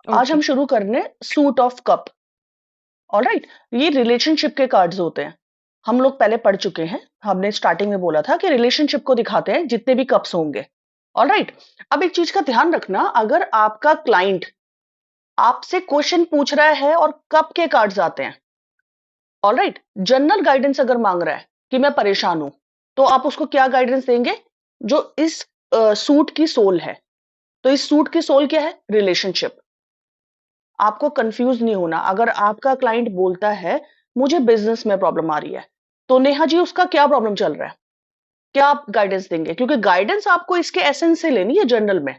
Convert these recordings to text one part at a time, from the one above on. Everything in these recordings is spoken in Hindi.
आज ओके। हम शुरू करने सूट ऑफ कप। ऑलराइट, ये रिलेशनशिप के कार्ड्स होते हैं। हम लोग पहले पढ़ चुके हैं। हमने स्टार्टिंग में बोला था कि रिलेशनशिप को दिखाते हैं जितने भी कप्स होंगे। ऑलराइट, अब एक चीज का ध्यान रखना, अगर आपका क्लाइंट आपसे क्वेश्चन पूछ रहा है और कप के कार्ड्स आते हैं, ऑलराइट, जनरल गाइडेंस अगर मांग रहा है कि मैं परेशान हूं, तो आप उसको क्या गाइडेंस देंगे? जो इस सूट की सोल है, तो इस सूट की सोल क्या है? रिलेशनशिप। आपको कंफ्यूज नहीं होना। अगर आपका क्लाइंट बोलता है मुझे बिजनेस में प्रॉब्लम आ रही है, तो नेहा जी उसका क्या प्रॉब्लम चल रहा है? क्या आप गाइडेंस देंगे? क्योंकि गाइडेंस आपको इसके एसेंस से लेनी है जनरल में।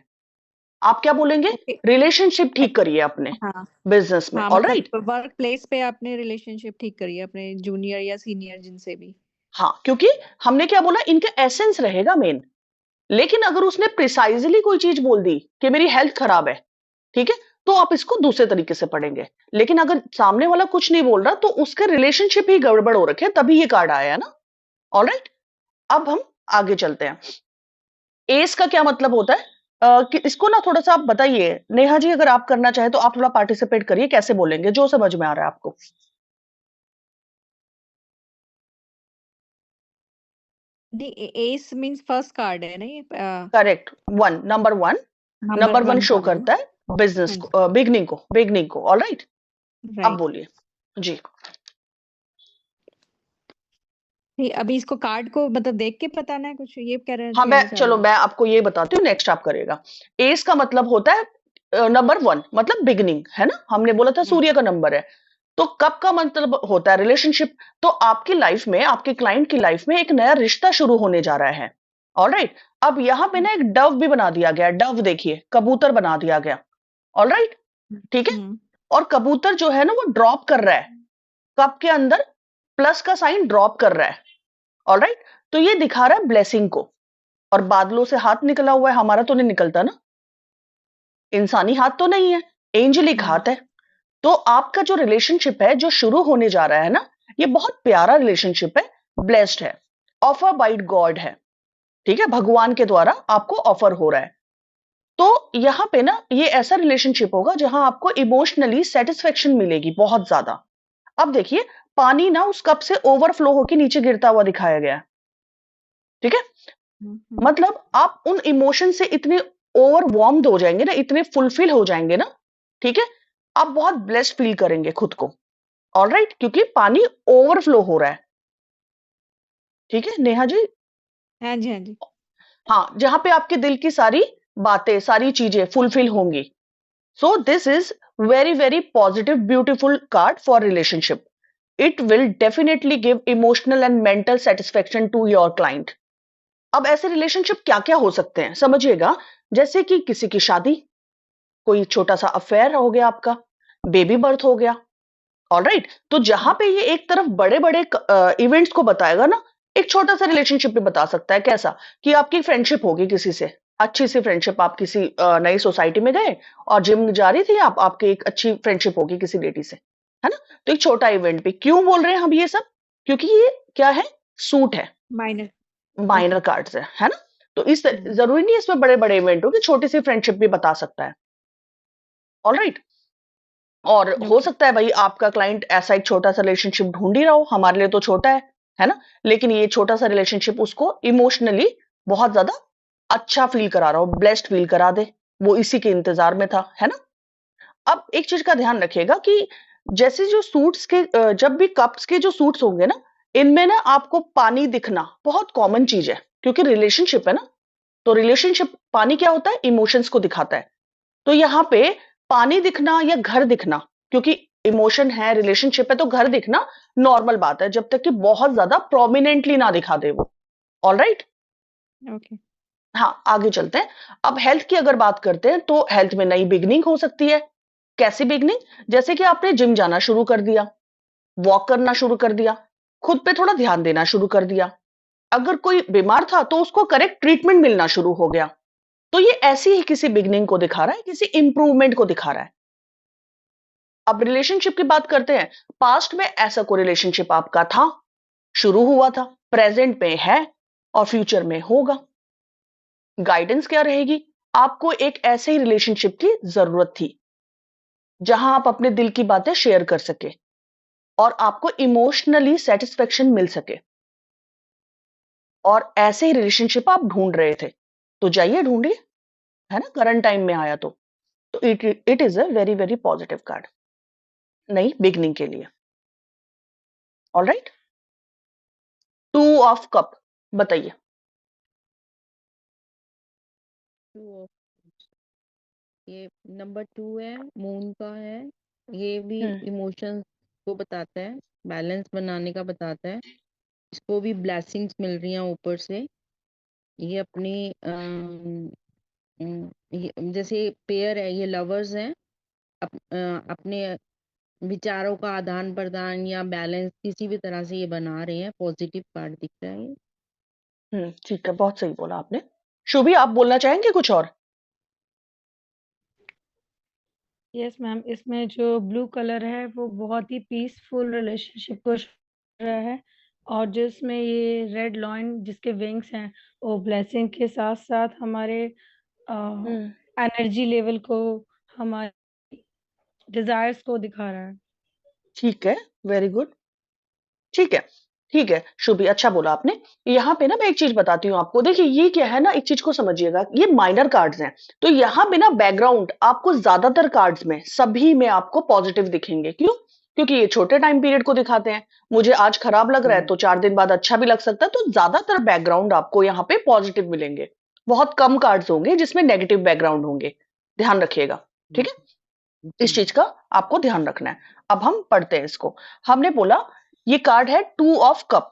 आप क्या बोलेंगे? ओके। रिलेशनशिप ठीक करिए अपने हाँ। बिजनेस में। हाँ, मतलब ऑलराइट, वर्क प्लेस पे आपने रिलेशनशिप ठीक करी है अपने जूनियर या सीनियर जिनसे भी। हाँ, क्योंकि हमने क्या बोला, इनका एसेंस रहेगा मेन। लेकिन अगर उसने प्रिसाइजली कोई चीज बोल दी कि मेरी हेल्थ खराब है, ठीक है, तो आप इसको दूसरे तरीके से पढ़ेंगे। लेकिन अगर सामने वाला कुछ नहीं बोल रहा, तो उसके रिलेशनशिप ही गड़बड़ हो रखे, तभी ये कार्ड आया है ना। ऑलराइट, अब हम आगे चलते हैं। एस का क्या मतलब होता है? कि इसको ना थोड़ा सा आप बताइए नेहा जी, अगर आप करना चाहे तो आप थोड़ा पार्टिसिपेट करिए, कैसे बोलेंगे जो समझ में आ रहा है आपको। नहीं, एस मींस फर्स्ट कार्ड है ना ये। Correct, one, number one. Number number one one show card है ना। करता है बिजनेस हाँ जी। को, बिगनिंग को। ऑलराइट, अब राइट। बोलिए जी। नहीं, अभी इसको कार्ड को मतलब देख के बताना है, कुछ ये कह रहे हाँ, मैं कहना चाह रहे चलो हो? मैं आपको ये बताती हूँ, नेक्स्ट आप करेगा। एस का मतलब होता है नंबर वन, मतलब बिगनिंग है ना। हमने बोला था हाँ। सूर्य का नंबर है। तो कब का मतलब होता है? रिलेशनशिप। तो आपकी लाइफ में, आपके क्लाइंट की लाइफ में एक नया रिश्ता शुरू होने जा रहा है। ऑलराइट, अब यहां पे हम्म। ना एक डव भी बना दिया गया। डव देखिए, कबूतर बना दिया गया। ऑलराइट, ठीक है। हम्म। और कबूतर जो है ना वो ड्रॉप कर रहा है कप के अंदर, प्लस का साइन ड्रॉप कर रहा है। ऑलराइट, तो ये दिखा रहा है ब्लेसिंग को। और बादलों से हाथ निकला हुआ है, हमारा तो नहीं निकलता ना, इंसानी हाथ तो नहीं है, एंजेलिक हम्म। हाथ है। तो आपका जो रिलेशनशिप है जो शुरू होने जा रहा है ना, ये बहुत प्यारा रिलेशनशिप है, ब्लेस्ड है, ऑफर बाइट गॉड है। ठीक है, भगवान के द्वारा आपको ऑफर हो रहा है। तो यहाँ पे ना ये ऐसा रिलेशनशिप होगा जहां आपको इमोशनली सेटिस्फेक्शन मिलेगी बहुत ज्यादा। अब देखिए, पानी ना उस कप से ओवरफ्लो होकर नीचे गिरता हुआ दिखाया गया है। ठीक है, हम्म। मतलब आप उन इमोशन से इतने ओवर वार्म्ड हो जाएंगे ना, इतने फुलफिल हो जाएंगे ना, ठीक है, आप बहुत ब्लेस्ड फील करेंगे खुद को। ऑलराइट, क्योंकि पानी ओवरफ्लो हो रहा है। ठीक है नेहा जी। हाँ जी, हाँ जी। हाँ, जहां पे आपके दिल की सारी बातें, सारी चीजें फुलफिल होंगी। So this is very very positive beautiful card for relationship. It will definitely give emotional and mental satisfaction to your client. अब ऐसे रिलेशनशिप क्या क्या हो सकते हैं समझिएगा। जैसे कि किसी की शादी, कोई छोटा सा अफेयर हो गया आपका, बेबी बर्थ हो गया। ऑलराइट, तो जहां पे ये एक तरफ बड़े बड़े इवेंट्स को बताएगा ना, एक छोटा सा रिलेशनशिप भी बता सकता है। कैसा? कि आपकी फ्रेंडशिप होगी किसी से, अच्छी सी फ्रेंडशिप, आप किसी नई सोसाइटी में गए और जिम जा रही थी आप, आपकी एक अच्छी फ्रेंडशिप होगी किसी लेडी से, है ना। तो एक छोटा इवेंट भी क्यों बोल रहे हैं हम ये सब? क्योंकि ये क्या है? सूट है, माइनर। Minor okay. कार्ड्स है ना। तो इस जरूरी नहीं है इसमें बड़े बड़े इवेंट हो, कि छोटी सी फ्रेंडशिप भी बता सकता है। ऑलराइट, और हो ओके। सकता है भाई आपका क्लाइंट ऐसा एक छोटा सा रिलेशनशिप ढूंढ ही रहा हो, हमारे लिए तो छोटा है ना। लेकिन ये छोटा सा रिलेशनशिप उसको इमोशनली बहुत ज्यादा अच्छा फील करा रहा हो, ब्लेस्ड फील करा दे, वो इसी के इंतजार में था, है ना। अब एक चीज का ध्यान रखिएगा कि जैसे जो सूट्स के जब भी कप्स के जो सूट्स होंगे ना, इनमें ना आपको पानी दिखना बहुत कॉमन चीज है, क्योंकि रिलेशनशिप है ना। तो रिलेशनशिप, पानी क्या होता है? इमोशंस को दिखाता है। तो यहाँ पे पानी दिखना या घर दिखना, क्योंकि इमोशन है, रिलेशनशिप है, तो घर दिखना नॉर्मल बात है, जब तक कि बहुत ज्यादा प्रोमिनेंटली ना दिखा दे वो। All right, okay. हाँ आगे चलते हैं। अब हेल्थ की अगर बात करते हैं, तो हेल्थ में नई बिगनिंग हो सकती है। कैसी बिगनिंग? जैसे कि आपने जिम जाना शुरू कर दिया, वॉक करना शुरू कर दिया, खुद पे थोड़ा ध्यान देना शुरू कर दिया। अगर कोई बीमार था तो उसको करेक्ट ट्रीटमेंट मिलना शुरू हो गया। तो ये ऐसी ही किसी बिगनिंग को दिखा रहा है, किसी इंप्रूवमेंट को दिखा रहा है। अब रिलेशनशिप की बात करते हैं। पास्ट में ऐसा कोई रिलेशनशिप आपका था, शुरू हुआ था, प्रेजेंट में है और फ्यूचर में होगा। गाइडेंस क्या रहेगी? आपको एक ऐसे ही रिलेशनशिप की जरूरत थी, जहां आप अपने दिल की बातें शेयर कर सके और आपको इमोशनली सेटिस्फेक्शन मिल सके। और ऐसे ही रिलेशनशिप आप ढूंढ रहे थे, तो जाइए ढूंढिए, है ना, करंट टाइम में आया तो it is a very very positive card नई बिगनिंग के लिए। ऑल राइट, 2 ऑफ कप, बताइए। टू, ये नंबर 2 है, मून का है। ये भी हम्म इमोशंस को बताता है, बैलेंस बनाने का बताता है। इसको भी ब्लेसिंग्स मिल रही हैं ऊपर से। ये अपनी जैसे पेयर है, ये लवर्स हैं, अपने विचारों का आदान प्रदान या बैलेंस किसी भी तरह से ये बना रहे हैं। पॉजिटिव कार्ड दिख रहा है ये। ठीक है, बहुत सही बोला आपने। शुभी, आप बोलना चाहेंगे कुछ और? यस मैम, इसमें जो ब्लू कलर है वो बहुत ही पीसफुल रिलेशनशिप को show कर रहा है। और जिसमें ये रेड लॉइन जिसके विंग्स हैं, वो ब्लेसिंग के साथ साथ हमारे हम्म एनर्जी लेवल को, हमारे डिजायर्स को दिखा रहा है। ठीक है, वेरी गुड। ठीक है, ठीक है शुभी, अच्छा बोला आपने। यहाँ पे ना मैं एक चीज बताती हूँ आपको। देखिए ये क्या है ना, एक चीज को समझिएगा, ये माइनर कार्ड्स हैं। तो यहाँ पे ना बैकग्राउंड आपको ज्यादातर कार्ड्स में, सभी में आपको पॉजिटिव दिखेंगे। क्यों? क्योंकि ये छोटे टाइम पीरियड को दिखाते हैं। मुझे आज खराब लग रहा है तो 4 दिन बाद अच्छा भी लग सकता है। तो ज्यादातर बैकग्राउंड आपको यहाँ पे पॉजिटिव मिलेंगे। बहुत कम कार्ड्स होंगे जिसमें नेगेटिव बैकग्राउंड होंगे। ध्यान रखिएगा, ठीक है? इस चीज का आपको ध्यान रखना है। अब हम पढ़ते हैं इसको। हमने बोला ये कार्ड है 2 ऑफ कप,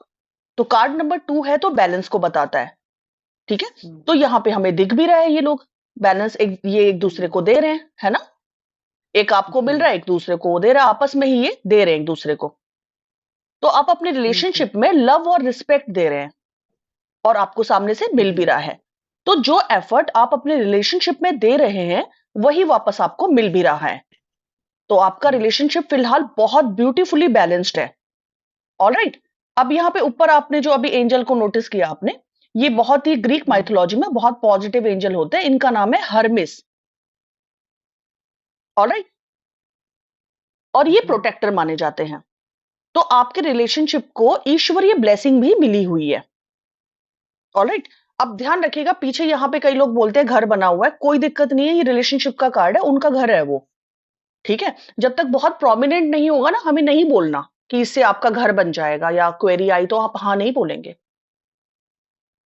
तो कार्ड नंबर 2 है तो बैलेंस को बताता है। ठीक है, तो यहाँ पे हमें दिख भी रहा है, ये लोग बैलेंस ये एक दूसरे को दे रहे हैं, है ना? एक आपको मिल रहा है, एक दूसरे को वो दे रहा है, आपस में ही ये दे रहे हैं एक दूसरे को। तो आप अपने रिलेशनशिप में लव और रिस्पेक्ट दे रहे हैं और आपको सामने से मिल भी रहा है। तो जो एफर्ट आप अपने रिलेशनशिप में दे रहे हैं वही वापस आपको मिल भी रहा है। तो आपका रिलेशनशिप फिलहाल बहुत ब्यूटीफुली बैलेंस्ड है। ऑलराइट, अब यहाँ पे ऊपर आपने जो अभी एंजल को नोटिस किया आपने, ये बहुत ही ग्रीक माइथोलॉजी में बहुत पॉजिटिव एंजल होते हैं। इनका नाम है हर्मिस। ऑलराइट, और ये प्रोटेक्टर माने जाते हैं। तो आपके रिलेशनशिप को ईश्वरीय ब्लेसिंग भी मिली हुई है। ऑलराइट, अब ध्यान रखिएगा, पीछे यहाँ पे कई लोग बोलते हैं घर बना हुआ है। कोई दिक्कत नहीं है, ये रिलेशनशिप का कार्ड है, उनका घर है वो। ठीक है, जब तक बहुत प्रोमिनेंट नहीं होगा ना, हमें नहीं बोलना कि इससे आपका घर बन जाएगा, या क्वेरी आई तो आप हाँ नहीं बोलेंगे।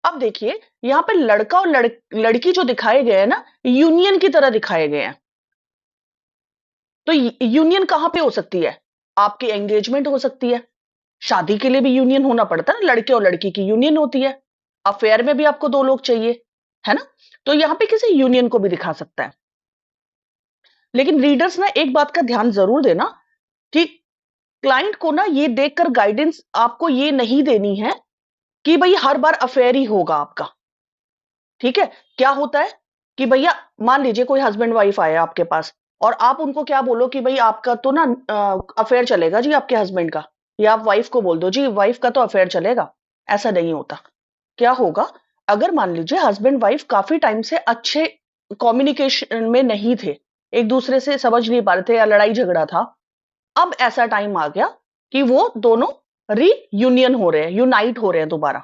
अब देखिए यहाँ पे लड़का और लड़की जो दिखाए गए हैं ना, यूनियन की तरह दिखाए गए हैं। तो यूनियन कहां पे हो सकती है? आपकी एंगेजमेंट हो सकती है। शादी के लिए भी यूनियन होना पड़ता है ना, लड़के और लड़की की यूनियन होती है। अफेयर में भी आपको 2 लोग चाहिए, है ना? तो यहाँ पे किसी यूनियन को भी दिखा सकता है। लेकिन रीडर्स ना एक बात का ध्यान जरूर देना कि क्लाइंट को ना ये देखकर गाइडेंस आपको ये नहीं देनी है कि भाई हर बार अफेयर ही होगा आपका। ठीक है, क्या होता है कि भैया मान लीजिए कोई हस्बैंड वाइफ आया आपके पास, और आप उनको क्या बोलो कि भाई आपका तो ना अफेयर चलेगा जी आपके हस्बैंड का, या आप वाइफ को बोल दो जी वाइफ का तो अफेयर चलेगा। ऐसा नहीं होता। क्या होगा, अगर मान लीजिए हस्बैंड वाइफ काफी टाइम से अच्छे कम्युनिकेशन में नहीं थे, एक दूसरे से समझ नहीं पा रहे थे, या लड़ाई झगड़ा था, अब ऐसा टाइम आ गया कि वो दोनों रीयूनियन हो रहे हैं, यूनाइट हो रहे हैं दोबारा।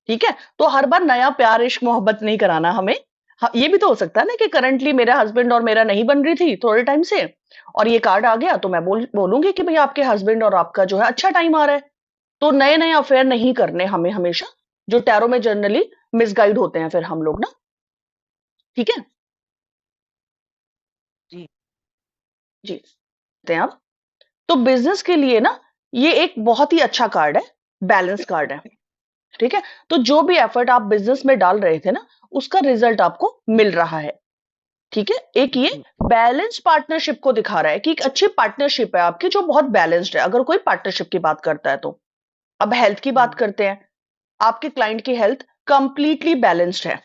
ठीक है, तो हर बार नया प्यार इश्क मोहब्बत नहीं कराना हमें। ये भी तो हो सकता है ना कि करंटली मेरा हस्बैंड और मेरा नहीं बन रही थी थोड़े टाइम से, और ये कार्ड आ गया तो मैं बोलूंगी कि भाई आपके हस्बैंड और आपका जो है अच्छा टाइम आ रहा है। तो नए नए अफेयर नहीं करने हमें हमेशा, जो टैरो में जनरली मिसगाइड होते हैं फिर हम लोग ना। ठीक है जी जी, हैं आप। तो बिजनेस के लिए ना ये एक बहुत ही अच्छा कार्ड है, बैलेंस कार्ड है। ठीक है, तो जो भी एफर्ट आप बिजनेस में डाल रहे थे ना, उसका रिजल्ट आपको मिल रहा है। ठीक है, एक ये बैलेंस पार्टनरशिप को दिखा रहा है कि एक अच्छी पार्टनरशिप है आपकी जो बहुत बैलेंस्ड है, अगर कोई पार्टनरशिप की बात करता है तो। अब हेल्थ की बात करते हैं, आपके क्लाइंट की हेल्थ कंप्लीटली बैलेंस्ड है।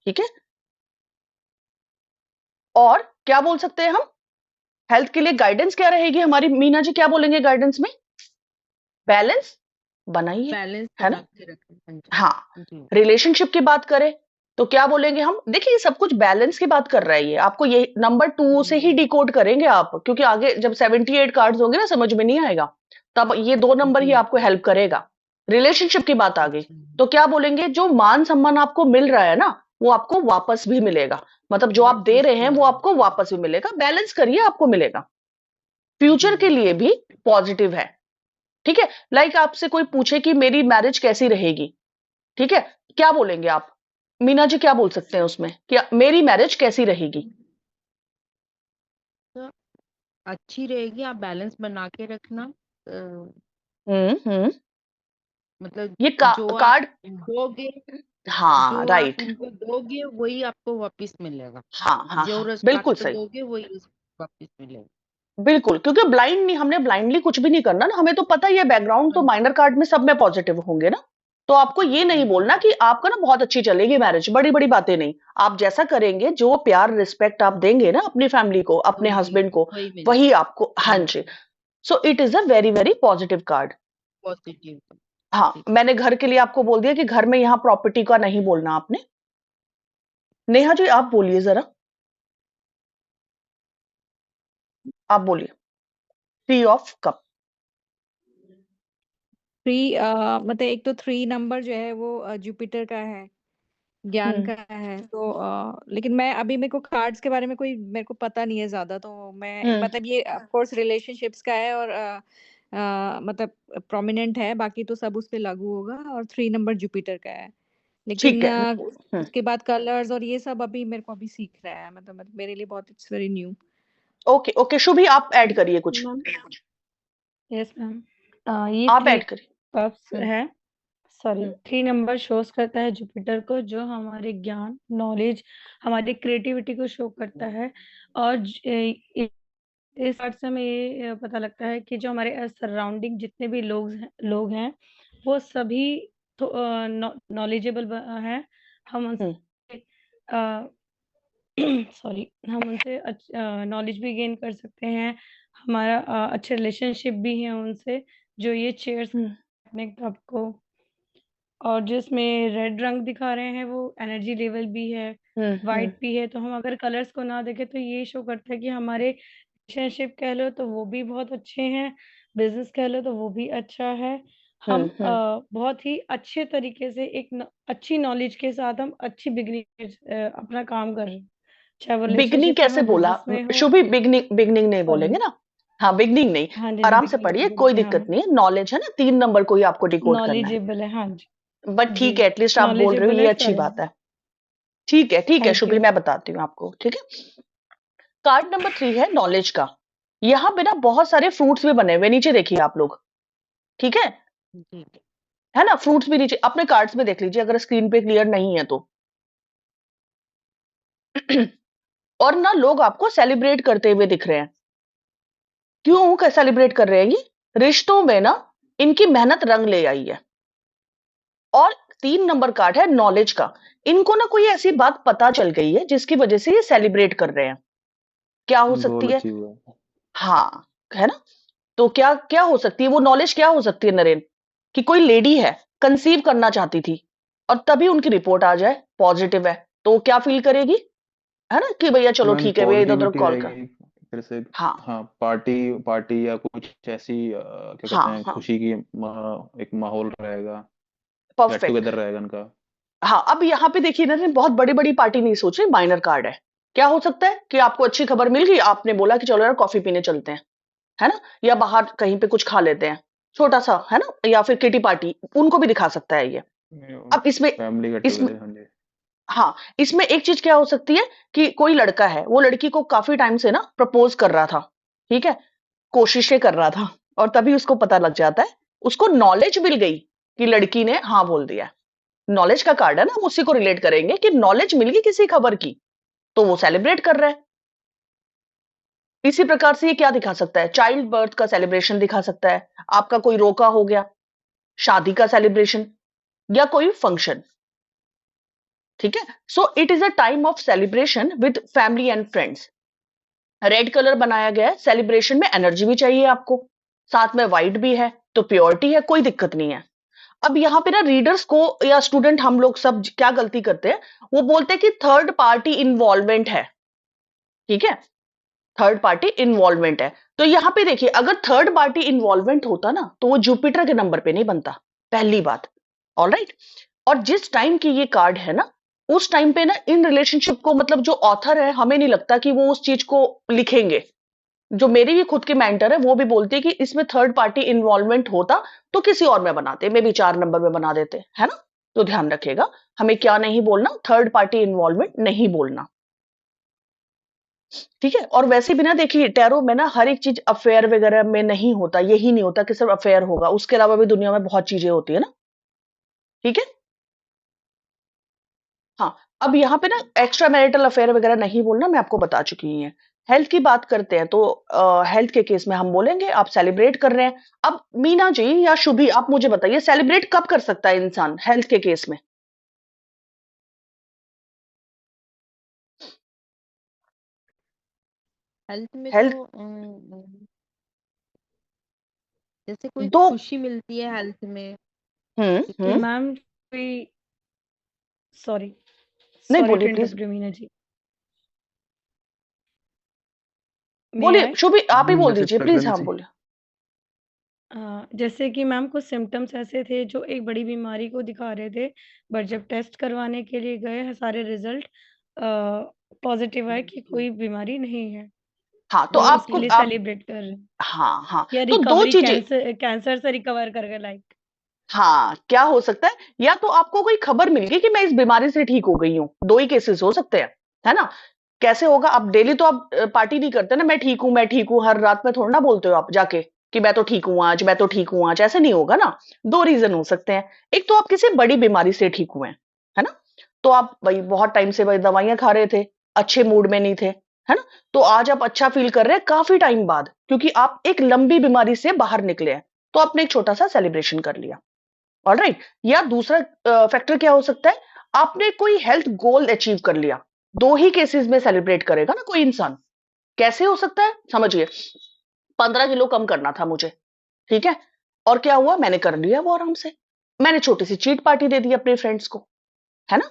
ठीक है, और क्या बोल सकते हैं हम, हेल्थ के लिए गाइडेंस क्या रहेगी हमारी? मीना जी क्या बोलेंगे गाइडेंस में? बैलेंस बनाइए, बैलेंस है ना? बना के रखें। हाँ जी। हाँ, जी रिलेशनशिप की बात करें तो क्या बोलेंगे हम? देखिए ये सब कुछ बैलेंस की बात कर रहा है, ये आपको ये नंबर 2 से ही डिकोड करेंगे आप, क्योंकि आगे जब 78 कार्ड्स होंगे ना समझ में नहीं आएगा, तब ये 2 नंबर ही जी आपको हेल्प करेगा। रिलेशनशिप की बात आ गई, अच्छा तो क्या बोलेंगे? जो मान सम्मान आपको मिल रहा है ना, वो आपको वापस भी मिलेगा। मतलब जो आप दे वापस रहे हैं वो आपको मिलेगा वापस भी मिलेगा। बैलेंस करिए, आपको मिलेगा। फ्यूचर के जी लिए भी पॉजिटिव है। ठीक है, लाइक आपसे कोई पूछे कि मेरी मैरिज कैसी रहेगी, ठीक है, क्या बोलेंगे आप? मीना जी क्या बोल सकते हैं उसमें कि मेरी मैरिज कैसी रहेगी? तो अच्छी रहेगी, आप बैलेंस बना के रखना। हम्म। मतलब ये जो आप कार्ड। दोगे हाँ, जो आप राइट। उनको दोगे वही आपको वापस मिलेगा। हाँ हाँ जो हाँ, बिल्कुल रिस्पेक्ट सही। दोगे वही वापस मिलेगा। बिल्कुल, क्योंकि ब्लाइंड नहीं, हमने ब्लाइंडली कुछ भी नहीं करना ना, हमें तो पता ही है बैकग्राउंड हाँ तो माइनर कार्ड में सब में पॉजिटिव होंगे ना। तो आपको ये नहीं जी बोलना कि आपका ना बहुत अच्छी चलेगी मैरिज, बड़ी बड़ी बातें नहीं। आप जैसा करेंगे, जो प्यार रिस्पेक्ट आप देंगे ना अपनी फैमिली को, अपने वही हस्बैंड को, वही वही मिलेगा। आपको, हाँ वही जी। So it is a very very positive card. Positive. हाँ, मैंने घर के लिए आपको बोल दिया कि घर में यहाँ प्रॉपर्टी का नहीं बोलना आपने। नेहा जी आप बोलिए जरा, आप बोलिए। Three of cup. थ्री मतलब एक तो थ्री नंबर जो है वो जुपिटर का है, ज्ञान हम्म का है। तो लेकिन मैं अभी, मेरे को कार्ड्स के बारे में कोई मेरे को पता नहीं है ज्यादा, तो मैं हम्म मतलब ये ऑफ कोर्स रिलेशनशिप्स का है और मतलब प्रोमिनेंट है, बाकी तो सब उस पे लागू होगा। और थ्री नंबर जुपिटर का है, ठीक लेकिन है। हम्म उसके बाद कलर्स और ये सब अभी मेरे को अभी सीख रहा है, मतलब मेरे लिए बहुत it's very new. Okay okay, Shubhi आप ऐड करिए कुछ। मैम, यस मैम, ये आप थ्री ऐड करिए। कप्स हम्म है। सॉरी, हम्म थ्री नंबर शोज करता है जुपिटर को, जो हमारे ज्ञान, नॉलेज, हमारी क्रिएटिविटी को शो करता है। और इस कार्ड से हमें ये पता लगता है कि जो हमारे सराउंडिंग जितने भी लोग हैं वो सभी नॉलेजेबल हैं। हम हम्म उनसे सॉरी, हम उनसे नॉलेज भी गेन कर सकते हैं। हमारा अच्छे रिलेशनशिप भी है उनसे, जो ये चेयर्स हम्म अपने कप को। और जिसमें रेड रंग दिखा रहे हैं वो एनर्जी लेवल भी है, हम्म वाइट भी है। तो हम अगर कलर्स को ना देखें तो ये शो करता है कि हमारे रिलेशनशिप कह लो तो वो भी बहुत अच्छे हैं, बिजनेस कह लो तो वो भी अच्छा है। हम हम्म। बहुत ही अच्छे तरीके से अच्छी नॉलेज के साथ हम अच्छी बिगनिंग अपना काम कर रहे हैं, चाहे वो बिगनिंग रिलेशनशिप में कैसे हो, बोला? बिजनेस में हो। शुभी बिगनिंग बिगनिंग नहीं सॉरी, बोलेंगे ना? हाँ, बिगनिंग नहीं। हाँ जी, आराम से बिगनिंग पढ़िए, कोई बोलते हैं दिक्कत हम। नहीं है। नॉलेज है ना, 3 नंबर को ही आपको डिकोड करना है। नॉलेजेबल है, हाँ जी। बट जी, ठीक है, एटलीस्ट आप बोल रहे हो, नॉलेजेबल ये है, अच्छी सॉरी। बात है। ठीक है ठीक है थैंक शुभी, यू। मैं बताती हूँ आपको, ठीक है। कार्ड नंबर 3 है नॉलेज का। यहाँ पे ना बहुत सारे फ्रूट्स भी बने हुए, नीचे देखिए आप लोग, ठीक जी है ना? फ्रूट्स भी नीचे अपने कार्ड्स में देख लीजिए, अगर स्क्रीन पे क्लियर नहीं है तो। और ना लोग आपको सेलिब्रेट करते हुए दिख रहे हैं। क्यों सेलिब्रेट कर रहे हैं ये? रिश्तों में ना इनकी मेहनत रंग ले आई है। और 3 नंबर कार्ड है नॉलेज का। इनको ना कोई ऐसी बात पता चल गई है जिसकी वजह से ये सेलिब्रेट कर रहे हैं। क्या हो सकती गोल है? अचीव हुआ। हाँ, है ना? तो क्या क्या हो सकती है वो नॉलेज? क्या हो सकती है नरेन? कि कोई लेडी है, कंसीव करना चाहती थी, और तभी उनकी रिपोर्ट आ जाए पॉजिटिव है, तो क्या फील करेगी? है ना कि भैया चलो मैम ठीक है, भैया इधर उधर पॉजिटिविटी कॉल कर। रहेगी फिर से। हाँ हाँ, पार्टी पार्टी या कुछ ऐसी क्या कहते हाँ हैं, हाँ, खुशी की एक माहौल रहेगा, गेट परफेक्ट। टुगेदर रहेगा उनका। हाँ, अब यहाँ पे देखिए ना, बहुत बड़ी बड़ी पार्टी नहीं सोच रही, माइनर कार्ड है। क्या हो सकता है कि आपको अच्छी खबर मिल गई, आपने बोला कि चलो यार कॉफी पीने चलते हैं, है ना? या बाहर कहीं पे कुछ खा लेते हैं, छोटा सा, है ना? या फिर किटी पार्टी, उनको भी दिखा सकता है ये। अब इसमें फैमिली गेट इसमें टुगेदर, हाँ जी। हाँ, इसमें एक चीज क्या हो सकती है कि कोई लड़का है, वो लड़की को काफी टाइम से ना प्रपोज कर रहा था, ठीक है, कोशिशें कर रहा था, और तभी उसको पता लग जाता है, उसको नॉलेज मिल गई कि लड़की ने हाँ बोल दिया। नॉलेज का कार्ड है ना, हम उसी को रिलेट करेंगे कि नॉलेज मिल गई किसी खबर की, तो वो सेलिब्रेट कर रहा है। इसी प्रकार से ये क्या दिखा सकता है? चाइल्ड बर्थ का सेलिब्रेशन दिखा सकता है, आपका कोई रोका हो गया, शादी का सेलिब्रेशन, या कोई फंक्शन, ठीक है। सो it is a time of celebration with family and friends. Red colour बनाया गया है, सेलिब्रेशन में एनर्जी भी चाहिए आपको, साथ में व्हाइट भी है, तो प्योरिटी है, कोई दिक्कत नहीं है। अब यहाँ पे ना रीडर्स को या स्टूडेंट हम लोग सब क्या गलती करते हैं, वो बोलते हैं कि थर्ड पार्टी इन्वॉल्वमेंट है, ठीक है, थर्ड पार्टी इन्वॉल्वमेंट है। तो यहाँ पे देखिए, अगर थर्ड पार्टी इन्वॉल्वमेंट होता ना तो वो जुपिटर के नंबर पे नहीं बनता, पहली बात। ऑलराइट, और जिस टाइम की ये कार्ड है ना, उस टाइम पे ना इन रिलेशनशिप को, मतलब जो ऑथर है, हमें नहीं लगता कि वो उस चीज को लिखेंगे। जो मेरी भी खुद की मेंटर है वो भी बोलती है कि इसमें थर्ड पार्टी इन्वॉल्वमेंट होता तो किसी और में बनाते, मे बी 4 नंबर में बना देते, है ना। तो ध्यान रखिएगा, हमें क्या नहीं बोलना, थर्ड पार्टी इन्वॉल्वमेंट नहीं बोलना, ठीक है। और वैसे भी ना देखिए, टैरो में ना हर एक चीज अफेयर वगैरह में नहीं होता, यही नहीं होता कि सिर्फ अफेयर होगा, उसके अलावा भी दुनिया में बहुत चीजें होती है ना, ठीक है। हाँ, अब यहाँ पे ना एक्स्ट्रा मैरिटल अफेयर वगैरह नहीं बोलना, मैं आपको बता चुकी हूँ। हेल्थ की बात करते हैं तो हेल्थ के केस में हम बोलेंगे आप सेलिब्रेट कर रहे हैं। अब मीना जी या शुभी, आप मुझे बताइए, सेलिब्रेट कब कर सकता है इंसान हेल्थ के केस में? हेल्थ में हेल्थ तो जैसे कोई दो। खुशी मिलती है हेल्थ में, ठीक हम्म। है। मैम कोई, सॉरी नहीं, सॉरी बोलिए to please, interrupt Meena ji, मे बोलिए आई। शुभी, आप ही बोल जैसे दीजिए प्लीज, हाँ प्रेगनेंसी। बोलिए। जैसे कि मैम कुछ सिम्टम्स ऐसे थे जो एक बड़ी बीमारी को दिखा रहे थे, बट जब टेस्ट करवाने के लिए गए सारे रिजल्ट पॉजिटिव आए कि कोई बीमारी नहीं है, हाँ तो तो नहीं उसके आपको लिए ठीक है। आप, सेलिब्रेट कर रहे हैं, हाँ हाँ, या तो दो रिकवरी, चीजें, कैंसर कैंसर से रिकवर कर गए लाइक। हाँ क्या हो सकता है, या तो आपको कोई खबर मिल गई कि मैं इस बीमारी से ठीक हो गई हूँ, दो ही केसेस हो सकते हैं, है ना। कैसे होगा, आप डेली तो आप पार्टी नहीं करते ना, मैं ठीक हूं मैं ठीक हूं, हर रात में थोड़ा ना बोलते हो आप जाके कि मैं तो ठीक हूं आज, मैं तो ठीक हूं आज, ऐसे नहीं होगा ना। दो रीजन हो सकते हैं, एक तो आप किसी बड़ी बीमारी से ठीक हुए हैं, है ना, तो आप भाई बहुत टाइम से भाई दवाइयां खा रहे थे, अच्छे मूड में नहीं थे, है ना, तो आज आप अच्छा फील कर रहे हैं काफी टाइम बाद, क्योंकि आप एक लंबी बीमारी से बाहर निकले हैं, तो आपने एक छोटा सा सेलिब्रेशन कर लिया। ऑलराइट, या दूसरा फैक्टर क्या हो सकता है, आपने कोई हेल्थ गोल अचीव कर लिया, दो ही केसेस में सेलिब्रेट करेगा ना कोई इंसान। कैसे हो सकता है समझिए, 15 किलो कम करना था मुझे, ठीक है, और क्या हुआ, मैंने कर लिया वो आराम से, मैंने छोटी सी चीट पार्टी दे दी अपने फ्रेंड्स को, है ना।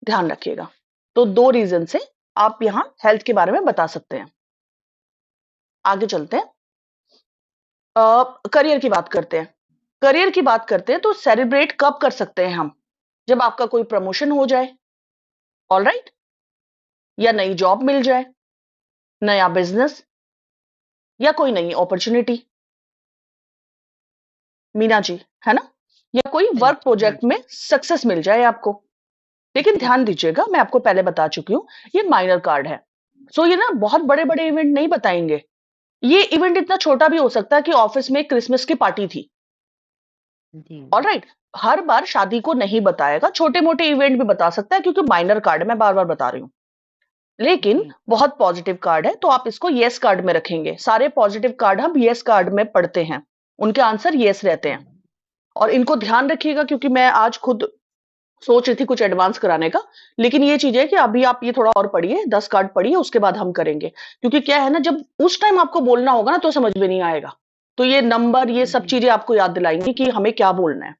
ध्यान रखिएगा, तो दो रीजन से आप यहां हेल्थ के बारे में बता सकते हैं। आगे चलते हैं, करियर की बात करते हैं। करियर की बात करते हैं तो सेलिब्रेट कब कर सकते हैं हम, जब आपका कोई प्रमोशन हो जाए, ऑलराइट, या नई जॉब मिल जाए, नया बिजनेस, या कोई नई अपॉर्चुनिटी, मीना जी, है ना, या कोई हाँ वर्क जी, हाँ प्रोजेक्ट जी। में सक्सेस मिल जाए आपको। लेकिन ध्यान ओके। दीजिएगा, मैं आपको पहले बता चुकी हूँ, ये माइनर कार्ड है, सो ये ना बहुत बड़े बड़े इवेंट नहीं बताएंगे। ये इवेंट इतना छोटा भी हो सकता है कि ऑफिस में क्रिसमस की पार्टी थी, जी। ऑलराइट, हर बार शादी को नहीं बताएगा, छोटे मोटे इवेंट भी बता सकता है, क्योंकि माइनर कार्ड है, मैं बार बार बता रही हूँ। लेकिन जी। बहुत पॉजिटिव कार्ड है, तो आप इसको यस कार्ड में रखेंगे, सारे पॉजिटिव कार्ड हम यस कार्ड में पढ़ते हैं, उनके आंसर यस रहते हैं। और इनको ध्यान रखिएगा, क्योंकि मैं आज खुद सोच रही थी कुछ एडवांस कराने का, लेकिन ये चीज है कि अभी आप ये थोड़ा और पढ़िए, 10 कार्ड पढ़िए, उसके बाद हम करेंगे, क्योंकि क्या है ना, जब उस टाइम आपको बोलना होगा ना तो समझ में नहीं आएगा, तो ये नंबर, ये सब जी। चीजें आपको याद दिलाएंगी कि हमें क्या बोलना है।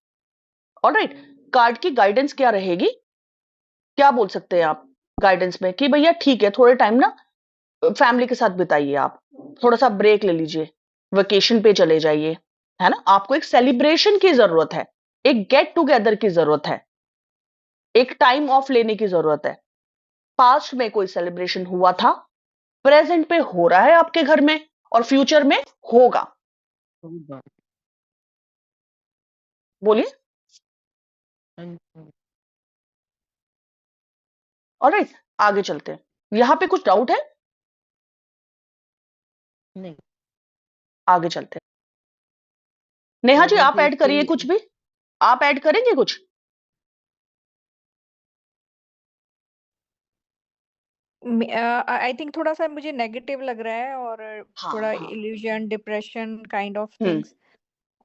ऑलराइट, कार्ड की गाइडेंस क्या रहेगी, क्या बोल सकते हैं आप गाइडेंस में, कि भैया ठीक है, थोड़े टाइम ना फैमिली के साथ बिताइए, आप थोड़ा सा ब्रेक ले लीजिए, वेकेशन पे चले जाइए, है ना, आपको एक सेलिब्रेशन की जरूरत है, एक गेट टुगेदर की जरूरत है, एक टाइम ऑफ लेने की जरूरत है। पास्ट में कोई सेलिब्रेशन हुआ था, प्रेजेंट पे हो रहा है आपके घर में, और फ्यूचर में होगा। होगा। बोलिए। हाँ जी। ऑलराइट, आगे चलते हैं, यहां पे कुछ डाउट है, नहीं, आगे चलते हैं। नेहा जी, आप जैसे ऐड करिए कोई कुछ भी, आप ऐड करेंगे कुछ? आई थिंक थोड़ा सा मुझे नेगेटिव लग रहा है, और हाँ थोड़ा हाँ। Illusion, depression kind of hmm. Things,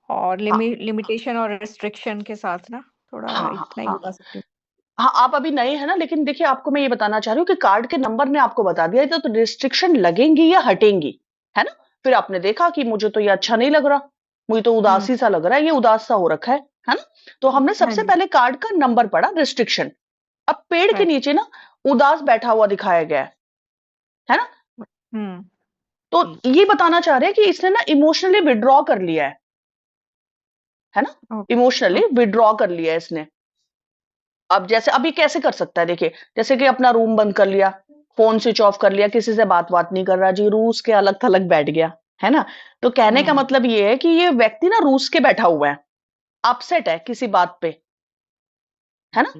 और हाँ लिमिटेशन और रिस्ट्रिक्शन के साथ ना, थोड़ा हाँ हाँ इतना ही हाँ। बता सकती हूँ। हाँ, आप अभी नए हैं ना, लेकिन देखिए आपको मैं ये बताना चाह रही हूँ कि कार्ड के नंबर ने आपको बता दिया है, तो रिस्ट्रिक्शन लगेंगी या हटेंगी, है ना। फिर आपने देखा कि मुझे तो ये अच्छा नहीं लग रहा, मुझे तो हम्म। उदासी सा लग रहा है, ये उदास सा हो रखा है, है ना? तो हमने हाँ सबसे जी। पहले कार्ड का नंबर पढ़ा, रिस्ट्रिक्शन। अब पेड़ के राइट। नीचे ना उदास बैठा हुआ दिखाया गया है ना? हम्म। तो जी। ये बताना चाह रहे हैं कि इसने ना इमोशनली विड्रॉ कर लिया है ना? ओके। Emotionally okay. विड्रॉ कर लिया है इसने। अब जैसे अभी कैसे कर सकता है, देखिए जैसे कि अपना रूम बंद कर लिया, फोन स्विच ऑफ कर लिया, किसी से बात नहीं कर रहा जी, रूस के अलग थलग बैठ गया, है ना? तो कहने का मतलब ये है कि ये व्यक्ति ना रूस के बैठा हुआ है, अपसेट है किसी बात पे, है ना?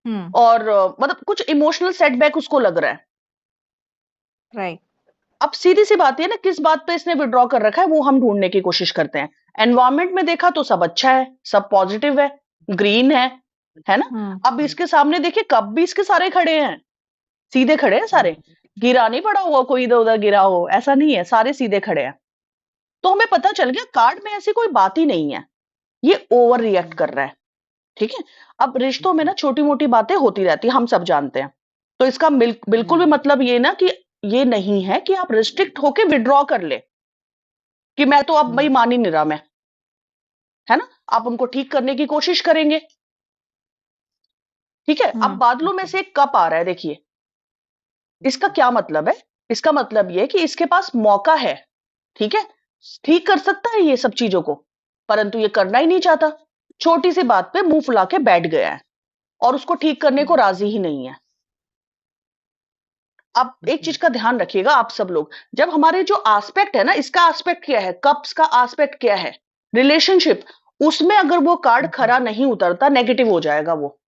हम्म। और मतलब कुछ इमोशनल सेटबैक उसको लग रहा है। राइट। अब सीधी सी बात है ना, किस बात पे इसने विड्रॉ कर रखा है वो हम ढूंढने की कोशिश करते हैं। एनवायरमेंट में देखा तो सब अच्छा है, सब पॉजिटिव है, ग्रीन है ना? अब इसके सामने देखिए कप भी इसके सारे खड़े हैं, सीधे खड़े हैं सारे, गिरा नहीं पड़ा हुआ, कोई इधर उधर गिरा हो ऐसा नहीं है, सारे सीधे खड़े हैं। तो हमें पता चल गया कार्ड में ऐसी कोई बात ही नहीं है, ये ओवर रिएक्ट कर रहा है। ठीक है? अब रिश्तों में ना छोटी मोटी बातें होती रहती है, हम सब जानते हैं। तो इसका बिल्कुल भी मतलब ये ना कि ये नहीं है कि आप रिस्ट्रिक्ट होके विड्रॉ कर ले कि मैं तो अब भाई मान ही नहीं रहा मैं, है ना? आप उनको ठीक करने की कोशिश करेंगे। ठीक है? अब बादलों में से एक कप आ रहा है, देखिए इसका क्या मतलब है? इसका मतलब ये कि इसके पास मौका है, ठीक है, ठीक कर सकता है ये सब चीजों को, परंतु ये करना ही नहीं चाहता। छोटी सी बात पे मुंह फुला के बैठ गया है और उसको ठीक करने को राजी ही नहीं है। आप एक चीज का ध्यान रखिएगा आप सब लोग, जब हमारे जो एस्पेक्ट है ना, इसका एस्पेक्ट क्या है, कप्स का एस्पेक्ट क्या है, रिलेशनशिप, उसमें अगर वो कार्ड खरा नहीं उतरता, नेगेटिव हो जाएगा वो।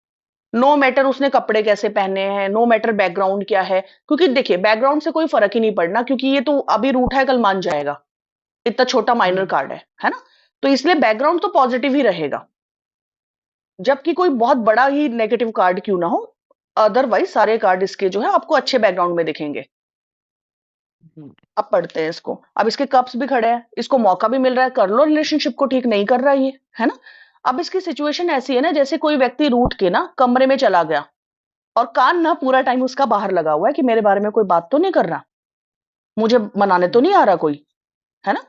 नो मैटर उसने कपड़े कैसे पहने हैं, नो मैटर बैकग्राउंड क्या है, क्योंकि देखिए बैकग्राउंड से कोई फर्क ही नहीं पड़ना, क्योंकि ये तो अभी रूठा है कल मान जाएगा, इतना छोटा माइनर कार्ड है ना? तो इसलिए बैकग्राउंड तो पॉजिटिव ही रहेगा, जबकि कोई बहुत बड़ा ही नेगेटिव कार्ड क्यों ना हो, अदरवाइज सारे कार्ड इसके जो है आपको अच्छे बैकग्राउंड में दिखेंगे। अब पढ़ते हैं इसको। अब इसके कप्स भी खड़े हैं, इसको मौका भी मिल रहा है, कर लो रिलेशनशिप को ठीक, नहीं कर रहा ये, है ना? अब इसकी सिचुएशन ऐसी है ना, जैसे कोई व्यक्ति रूठ के ना कमरे में चला गया और कान ना पूरा टाइम उसका बाहर लगा हुआ है कि मेरे बारे में कोई बात तो नहीं कर रहा, मुझे मनाने तो नहीं आ रहा कोई, है ना?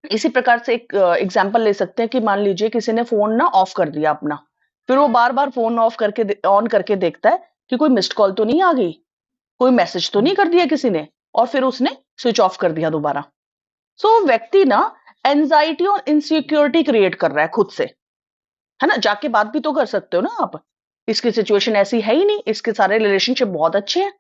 इसी प्रकार से एक एग्जाम्पल ले सकते हैं कि मान लीजिए किसी ने फोन ना ऑफ कर दिया अपना, फिर वो बार बार फोन ऑफ करके ऑन करके देखता है कि कोई मिस्ड कॉल तो नहीं आ गई, कोई मैसेज तो नहीं कर दिया किसी ने, और फिर उसने स्विच ऑफ कर दिया दोबारा। सो व्यक्ति ना एंजाइटी और इनसिक्योरिटी क्रिएट कर रहा है खुद से, है ना? जाके बात भी तो कर सकते हो ना आप, इसकी सिचुएशन ऐसी है ही नहीं, इसके सारे रिलेशनशिप बहुत अच्छे हैं।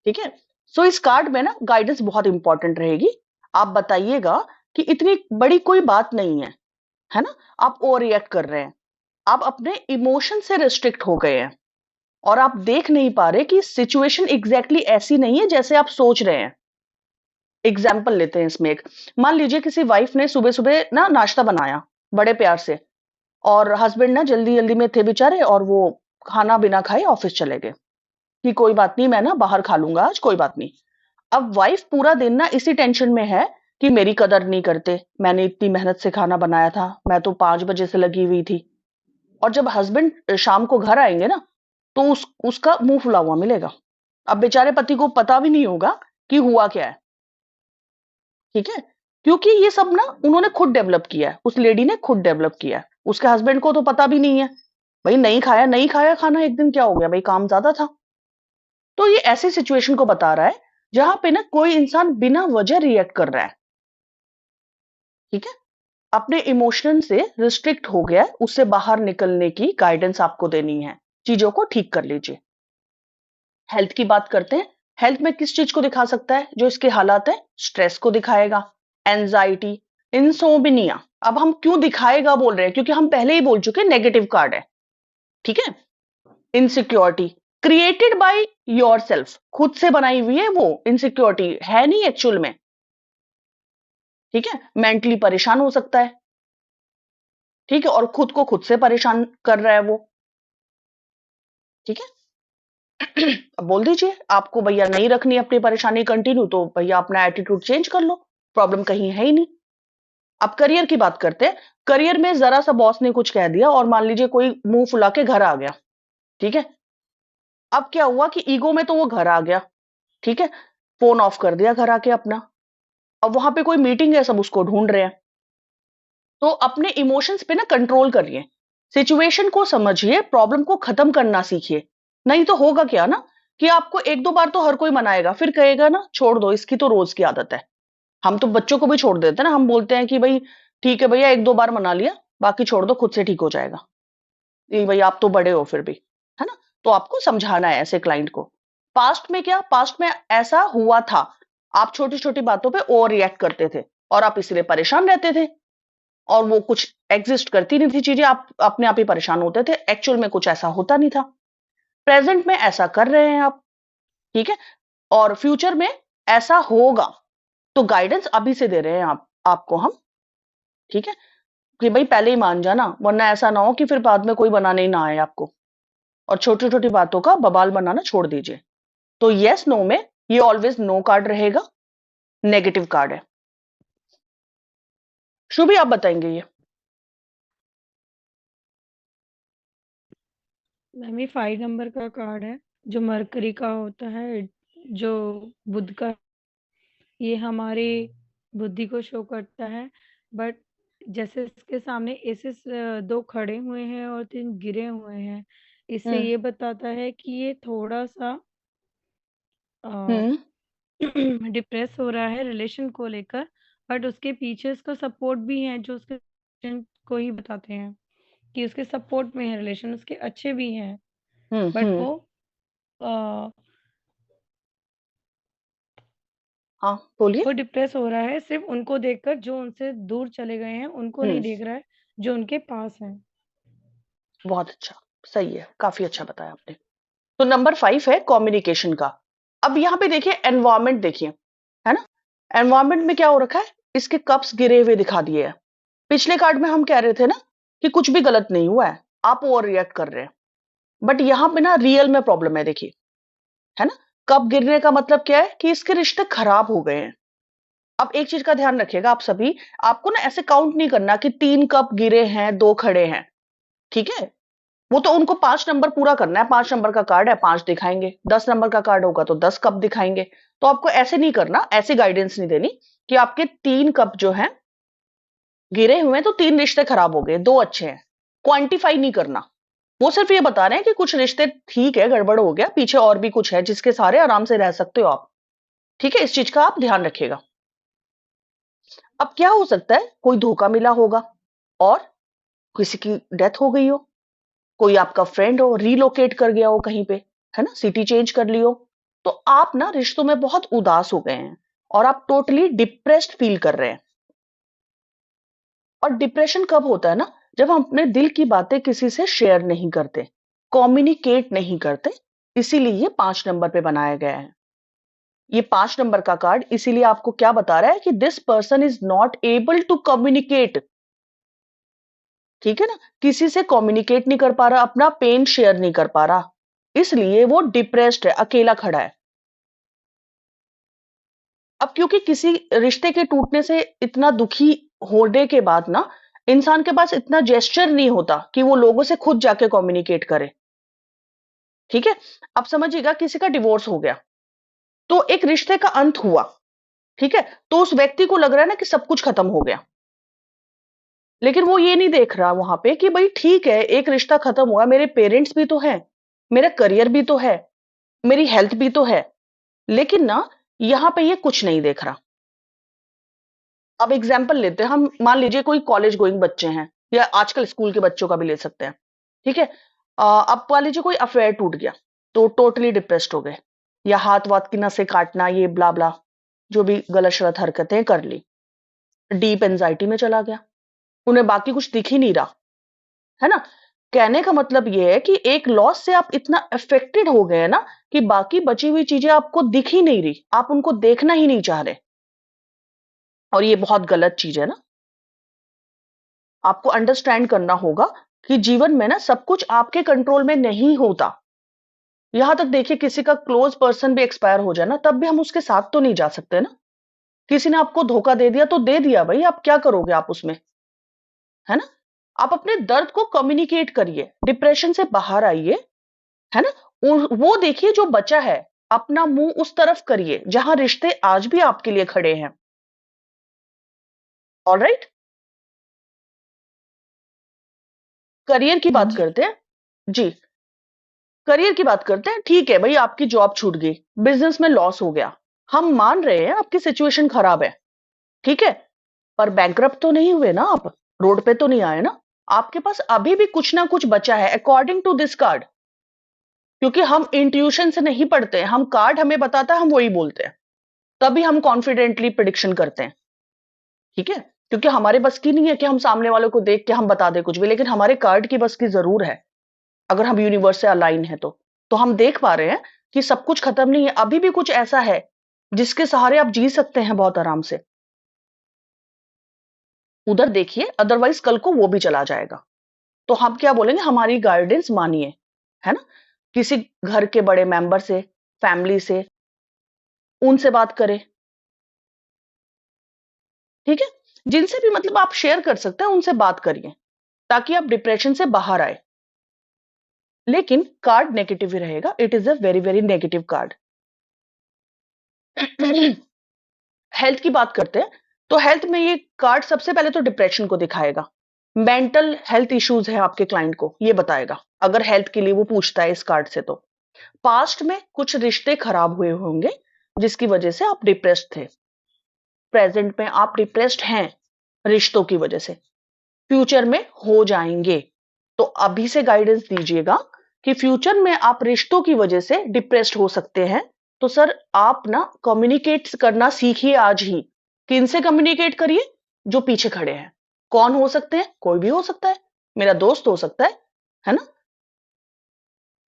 ठीक है? सो इस कार्ड में ना गाइडेंस बहुत इंपॉर्टेंट रहेगी। आप बताइएगा कि इतनी बड़ी कोई बात नहीं है ना? आप ओवर रिएक्ट कर रहे हैं, आप अपने इमोशन से रिस्ट्रिक्ट हो गए हैं और आप देख नहीं पा रहे कि सिचुएशन एग्जैक्टली ऐसी नहीं है जैसे आप सोच रहे हैं। एग्जाम्पल लेते हैं इसमें एक, मान लीजिए किसी वाइफ ने सुबह सुबह ना नाश्ता बनाया बड़े प्यार से, और हस्बैंड ना जल्दी जल्दी में थे बेचारे, और वो खाना बिना खाए ऑफिस चले गए कि कोई बात नहीं, मैं ना बाहर खा लूंगा आज, कोई बात नहीं। अब वाइफ पूरा दिन ना इसी टेंशन में है कि मेरी कदर नहीं करते, मैंने इतनी मेहनत से खाना बनाया था, मैं तो 5 बजे से लगी हुई थी। और जब हस्बैंड शाम को घर आएंगे ना, तो उसका मुंह फुला हुआ मिलेगा। अब बेचारे पति को पता भी नहीं होगा कि हुआ क्या है। ठीक है? क्योंकि ये सब ना उन्होंने खुद डेवलप किया है, उस लेडी ने खुद डेवलप किया है, उसके हस्बैंड को तो पता भी नहीं है। भाई नहीं खाया खाना, एक दिन क्या हो गया भाई, काम ज्यादा था। तो ये ऐसी सिचुएशन को बता रहा है जहां पे ना कोई इंसान बिना वजह रिएक्ट कर रहा है। ठीक है? अपने इमोशन से रिस्ट्रिक्ट हो गया है, उससे बाहर निकलने की गाइडेंस आपको देनी है, चीजों को ठीक कर लीजिए। हेल्थ की बात करते हैं। हेल्थ में किस चीज को दिखा सकता है? जो इसके हालात है, स्ट्रेस को दिखाएगा, एंजाइटी, इंसोम्निया। अब हम क्यों दिखाएगा बोल रहे हैं, क्योंकि हम पहले ही बोल चुके नेगेटिव कार्ड है। ठीक है? इनसिक्योरिटी क्रिएटेड बाय योरसेल्फ, खुद से बनाई हुई है, वो इनसिक्योरिटी है नहीं एक्चुअल में। ठीक है? मेंटली परेशान हो सकता है। ठीक है? और खुद को खुद से परेशान कर रहा है वो। ठीक है? अब बोल दीजिए, आपको भैया नहीं रखनी अपनी परेशानी कंटिन्यू, तो भैया अपना एटीट्यूड चेंज कर लो, प्रॉब्लम कहीं है ही नहीं। अब करियर की बात करते हैं। करियर में जरा सा बॉस ने कुछ कह दिया और मान लीजिए कोई मुंह फुला के घर आ गया। ठीक है? अब क्या हुआ कि ईगो में तो वो घर आ गया, ठीक है, फोन ऑफ कर दिया घर आके अपना। अब वहां पे कोई मीटिंग है, सब उसको ढूंढ रहे हैं। तो अपने इमोशंस पे ना कंट्रोल करिए, सिचुएशन को समझिए, प्रॉब्लम को खत्म करना सीखिए। नहीं तो होगा क्या ना कि आपको एक दो बार तो हर कोई मनाएगा, फिर कहेगा ना छोड़ दो, इसकी तो रोज की आदत है। हम तो बच्चों को भी छोड़ देते हैं ना, हम बोलते हैं कि भाई ठीक है भैया, एक दो बार मना लिया, बाकी छोड़ दो, खुद से ठीक हो जाएगा। ये भाई आप तो बड़े हो फिर भी, है ना? तो आपको समझाना है ऐसे क्लाइंट को। पास्ट में क्या, पास्ट में ऐसा हुआ था, आप छोटी छोटी बातों पे ओवर रिएक्ट करते थे और आप इसलिए परेशान रहते थे, और वो कुछ एग्जिस्ट करती नहीं थी चीजें, आप अपने आप ही परेशान होते थे, एक्चुअल में कुछ ऐसा होता नहीं था। प्रेजेंट में ऐसा कर रहे हैं आप, ठीक है, और फ्यूचर में ऐसा होगा, तो गाइडेंस अभी से दे रहे हैं आपको हम, ठीक है, कि भाई पहले ही मान जाना, वरना ऐसा ना हो कि फिर बाद में कोई बनाने ही ना आए आपको, और छोटी छोटी बातों का बवाल बनाना छोड़ दीजिए। तो यस नो में ये ऑलवेज नो कार्ड रहेगा, नेगेटिव कार्ड है। शुभी आप बताएंगे ये। मैम ये 5 नंबर का कार्ड है, जो मरकरी का होता है, जो बुध का, ये हमारी बुद्धि को शो करता है। बट जैसे इसके सामने एसेस 2 खड़े हुए हैं और 3 गिरे हुए हैं, इससे ये बताता है कि ये थोड़ा सा हम्म डिप्रेस हो रहा है रिलेशन को लेकर। बट उसके पीछे उसका सपोर्ट भी है, जो उसके रिलेशन को ही बताते हैं कि उसके सपोर्ट में है, रिलेशन उसके अच्छे भी हैं, बट हम्म। वो अ, हाँ बोलिए। वो डिप्रेस हो रहा है सिर्फ उनको देखकर जो उनसे दूर चले गए हैं, उनको नहीं देख रहा है जो उनके पास है। बहुत अच्छा, सही है, काफी अच्छा बताया आपने। तो नंबर 5 है कम्युनिकेशन का। अब यहाँ पे देखिए एनवायरमेंट, देखिए, है ना, एनवायरमेंट में क्या हो रखा है, इसके कप्स गिरे हुए दिखा दिए हैं। पिछले कार्ड में हम कह रहे थे ना कि कुछ भी गलत नहीं हुआ है, आप ओवर रिएक्ट कर रहे हैं, बट यहाँ पे ना रियल में प्रॉब्लम है, देखिए, है ना। कप गिरने का मतलब क्या है कि इसके रिश्ते खराब हो गए हैं। अब एक चीज का ध्यान रखिएगा आप सभी, आपको ना ऐसे काउंट नहीं करना कि 3 कप गिरे हैं 2 खड़े हैं, ठीक है, वो तो उनको 5 नंबर पूरा करना है, 5 नंबर का कार्ड है 5 दिखाएंगे, 10 नंबर का कार्ड होगा तो 10 कप दिखाएंगे। तो आपको ऐसे नहीं करना, ऐसी गाइडेंस नहीं देनी कि आपके 3 कप जो हैं गिरे हुए हैं तो 3 रिश्ते खराब हो गए, 2 अच्छे हैं, क्वांटिफाई नहीं करना। वो सिर्फ ये बता रहे हैं कि कुछ रिश्ते ठीक है, गड़बड़ हो गया, पीछे और भी कुछ है जिसके सारे आराम से रह सकते हो आप, ठीक है, इस चीज का आप ध्यान रखिएगा। अब क्या हो सकता है, कोई धोखा मिला होगा, और किसी की डेथ हो गई हो, कोई आपका फ्रेंड हो रीलोकेट कर गया हो कहीं पे, है ना, सिटी चेंज कर ली हो, तो आप ना रिश्तों में बहुत उदास हो गए हैं और आप टोटली डिप्रेस्ड फील कर रहे हैं। और डिप्रेशन कब होता है ना, जब हम अपने दिल की बातें किसी से शेयर नहीं करते, कम्युनिकेट नहीं करते, इसीलिए ये 5 नंबर पे बनाया गया है। ये 5 नंबर का कार्ड इसीलिए आपको क्या बता रहा है कि this person is not able to communicate, ठीक है ना, किसी से कम्युनिकेट नहीं कर पा रहा, अपना पेन शेयर नहीं कर पा रहा, इसलिए वो डिप्रेस्ड है, अकेला खड़ा है। अब क्योंकि किसी रिश्ते के टूटने से इतना दुखी होने के बाद ना इंसान के पास इतना जेस्चर नहीं होता कि वो लोगों से खुद जाके कम्युनिकेट करे, ठीक है। अब समझिएगा किसी का डिवोर्स हो गया, तो एक रिश्ते का अंत हुआ, ठीक है, तो उस व्यक्ति को लग रहा है ना कि सब कुछ खत्म हो गया, लेकिन वो ये नहीं देख रहा वहां पे कि भाई ठीक है, एक रिश्ता खत्म हुआ, मेरे पेरेंट्स भी तो हैं, मेरा करियर भी तो है, मेरी हेल्थ भी तो है, लेकिन ना यहाँ पे ये कुछ नहीं देख रहा। अब एग्जाम्पल लेते हैं, हम मान लीजिए कोई कॉलेज गोइंग बच्चे हैं, या आजकल स्कूल के बच्चों का भी ले सकते हैं, ठीक है। अब मान लीजिए कोई अफेयर टूट गया, तो टोटली डिप्रेस्ड हो गए, या हाथ वाथ की नसें काटना, ये ब्ला ब्ला, जो भी गलत शलत हरकतें कर ली, डीप एंजाइटी में चला गया, उन्हें बाकी कुछ दिख ही नहीं रहा, है ना। कहने का मतलब ये है कि एक लॉस से आप इतना अफेक्टेड हो गए हैं ना कि बाकी बची हुई चीजें आपको दिख ही नहीं रही, आप उनको देखना ही नहीं चाह रहे, और ये बहुत गलत चीज है ना। आपको अंडरस्टैंड करना होगा कि जीवन में ना सब कुछ आपके कंट्रोल में नहीं होता। यहां तक देखिए किसी का क्लोज पर्सन भी एक्सपायर हो जाए ना, तब भी हम उसके साथ तो नहीं जा सकते ना। किसी ने आपको धोखा दे दिया तो दे दिया भाई, आप क्या करोगे आप उसमें, है ना। आप अपने दर्द को कम्युनिकेट करिए, डिप्रेशन से बाहर आइए, है ना। वो देखिए जो बचा है, अपना मुंह उस तरफ करिए जहां रिश्ते आज भी आपके लिए खड़े हैं। ऑलराइट। करियर की हाँ बात जी। करते हैं जी। करियर की बात करते हैं, ठीक है भाई, आपकी जॉब छूट गई, बिजनेस में लॉस हो गया, हम मान रहे हैं आपकी सिचुएशन खराब है, ठीक है, पर बैंकरप्ट तो नहीं हुए ना आप, रोड पे तो नहीं आए ना, आपके पास अभी भी कुछ ना कुछ बचा है अकॉर्डिंग टू दिस कार्ड। क्योंकि हम इंट्यूशन से नहीं पढ़ते हैं, हम कार्ड हमें बताता है हम वही बोलते हैं, तभी हम कॉन्फिडेंटली प्रिडिक्शन करते हैं, ठीक है। क्योंकि हमारे बस की नहीं है कि हम सामने वालों को देख के हम बता दें कुछ भी, लेकिन हमारे कार्ड की बस की जरूर है, अगर हम यूनिवर्स से अलाइन है तो हम देख पा रहे हैं कि सब कुछ खत्म नहीं है, अभी भी कुछ ऐसा है जिसके सहारे आप जी सकते हैं बहुत आराम से। उधर देखिए, अदरवाइज कल को वो भी चला जाएगा। तो हम क्या बोलेंगे, हमारी गाइडेंस मानिए, है ना। किसी घर के बड़े मेंबर से, फैमिली से, उनसे बात करें, ठीक है। जिनसे भी मतलब आप शेयर कर सकते हैं उनसे बात करिए, ताकि आप डिप्रेशन से बाहर आए। लेकिन कार्ड नेगेटिव ही रहेगा, it is a very very negative card. Health की बात करते हैं, तो हेल्थ में ये कार्ड सबसे पहले तो डिप्रेशन को दिखाएगा, मेंटल हेल्थ इश्यूज है आपके क्लाइंट को ये बताएगा, अगर हेल्थ के लिए वो पूछता है इस कार्ड से। तो पास्ट में कुछ रिश्ते खराब हुए होंगे जिसकी वजह से आप डिप्रेस्ड थे, प्रेजेंट में आप डिप्रेस्ड हैं रिश्तों की वजह से, फ्यूचर में हो जाएंगे। तो अभी से गाइडेंस दीजिएगा कि फ्यूचर में आप रिश्तों की वजह से डिप्रेस्ड हो सकते हैं। तो सर आप ना कम्युनिकेट करना सीखिए आज ही। किनसे कम्युनिकेट करिए? जो पीछे खड़े हैं। कौन हो सकते हैं? कोई भी हो सकता है, मेरा दोस्त हो सकता है ना।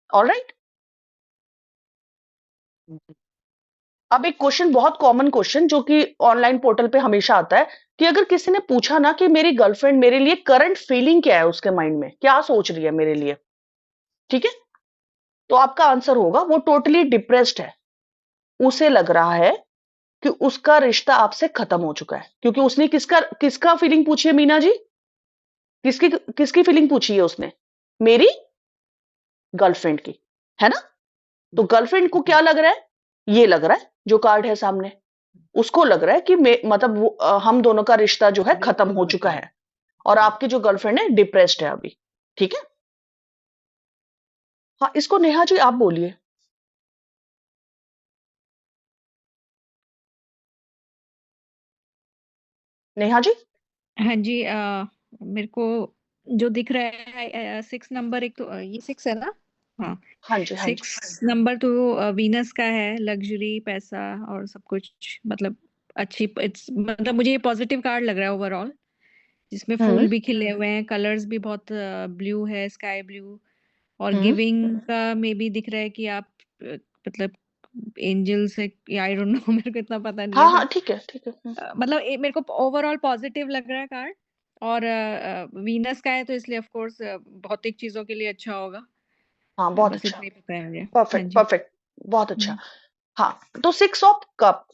ऑलराइट। अब एक क्वेश्चन, बहुत कॉमन क्वेश्चन जो कि ऑनलाइन पोर्टल पे हमेशा आता है, कि अगर किसी ने पूछा ना कि मेरी गर्लफ्रेंड मेरे लिए करंट फीलिंग क्या है, उसके माइंड में क्या सोच रही है मेरे लिए, ठीक है, तो आपका आंसर होगा वो टोटली डिप्रेस्ड है। उसे लग रहा है कि उसका रिश्ता आपसे खत्म हो चुका है, क्योंकि उसने किसका किसका फीलिंग पूछी है मीना जी? किसकी किसकी फीलिंग पूछी है उसने? मेरी गर्लफ्रेंड की, है ना। तो गर्लफ्रेंड को क्या लग रहा है? ये लग रहा है जो कार्ड है सामने, उसको लग रहा है कि मतलब हम दोनों का रिश्ता जो है खत्म हो चुका है, और आपकी जो गर्लफ्रेंड है डिप्रेस्ड है अभी, ठीक है। हाँ, इसको नेहा जी आप बोलिए। नेहा जी। हाँ जी, मेरे को जो दिख रहा है 6 नंबर, एक तो ये 6 है ना। हाँ, हाँ जी, हाँ जी। 6 नंबर तो वीनस का है, लग्जरी, पैसा और सब कुछ, मतलब अच्छी, इट्स मतलब मुझे ये पॉजिटिव कार्ड लग रहा है ओवरऑल, जिसमें फूल भी खिले हुए हैं, कलर्स भी बहुत ब्लू है, स्काई ब्लू, और हम्म। गिविंग का में भी दिख रहा है कि आप मतलब एंजल से, आई डोंट नो मेरे को इतना पता नहीं है, हाँ हाँ, बट ठीक है, ठीक है। मतलब मेरे को ओवरऑल पॉजिटिव लग रहा है कार्ड। और वीनस का है तो इसलिए ऑफ कोर्स भौतिक चीजों के लिए अच्छा होगा। हाँ, बहुत बस अच्छा। इतना ही पता है मुझे। हाँ परफेक्ट जी। परफेक्ट, बहुत अच्छा। हम्म। हाँ, तो 6 ऑफ कप,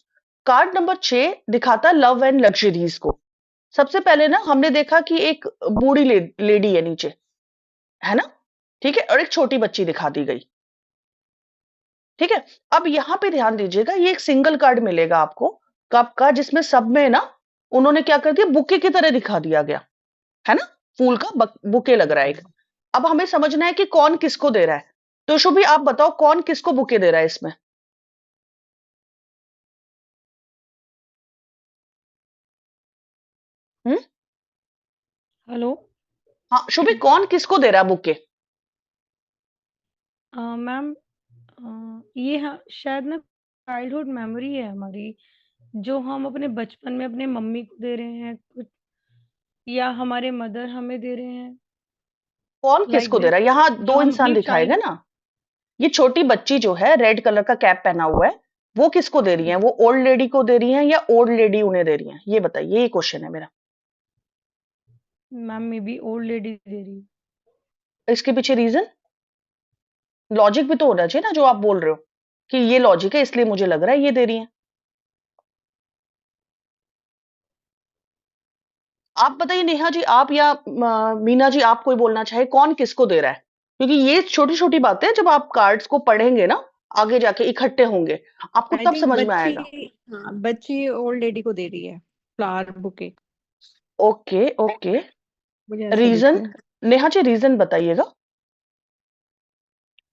कार्ड नंबर 6 दिखाता है लव एंड लग्जरीज को। सबसे पहले ना हमने देखा कि एक बूढ़ी लेडी है नीचे, है ना, ठीक है, और एक छोटी बच्ची दिखा दी गई, ठीक है। अब यहां पे ध्यान दीजिएगा, ये एक सिंगल कार्ड मिलेगा आपको कप का, जिसमें सब में ना उन्होंने क्या कर दिया, बुके की तरह दिखा दिया गया, है ना, फूल का बुके लग रहा है एक। अब हमें समझना है कि कौन किसको दे रहा है। तो शुभी आप बताओ कौन किसको बुके दे रहा है इसमें? हम्म। हेलो। हाँ शुभी, कौन किसको दे रहा है बुके? मैम, ये शायद ना चाइल्डहुड मेमोरी है हमारी, जो हम अपने बचपन में अपने मम्मी को दे रहे हैं कुछ, या हमारे मदर हमें दे रहे हैं, कौन लाइक किसको दे दिस, रहा है? यहाँ जो दो हम इंसान अपनी दिखाए गए चाइल्ड। ना। ये छोटी बच्ची जो है रेड कलर का कैप पहना हुआ है, वो किसको दे रही है? वो ओल्ड लेडी को दे रही है या ओल्ड लेडी उन्हें दे रही है? ये बताइए, ये क्वेश्चन है मेरा। Ma'am may be old lady दे रही है। इसके पीछे रीजन, लॉजिक भी तो होना चाहिए ना, जो आप बोल रहे हो कि ये लॉजिक है इसलिए मुझे लग रहा है ये दे रही है। आप बताइए नेहा जी, आप या मीना जी, आप कोई बोलना चाहे, कौन किसको दे रहा है? क्योंकि ये छोटी छोटी बातें जब आप कार्ड्स को पढ़ेंगे ना, आगे जाके इकट्ठे होंगे, आपको आई तब थिंक समझ में बच्ची, आएगा। हाँ बच्ची ओल्ड लेडी को दे रही है फ्लावर बुके, ओके ओके। मुझे ऐसा दिख रीजन, रहा है। नेहा जी रीजन बताइएगा।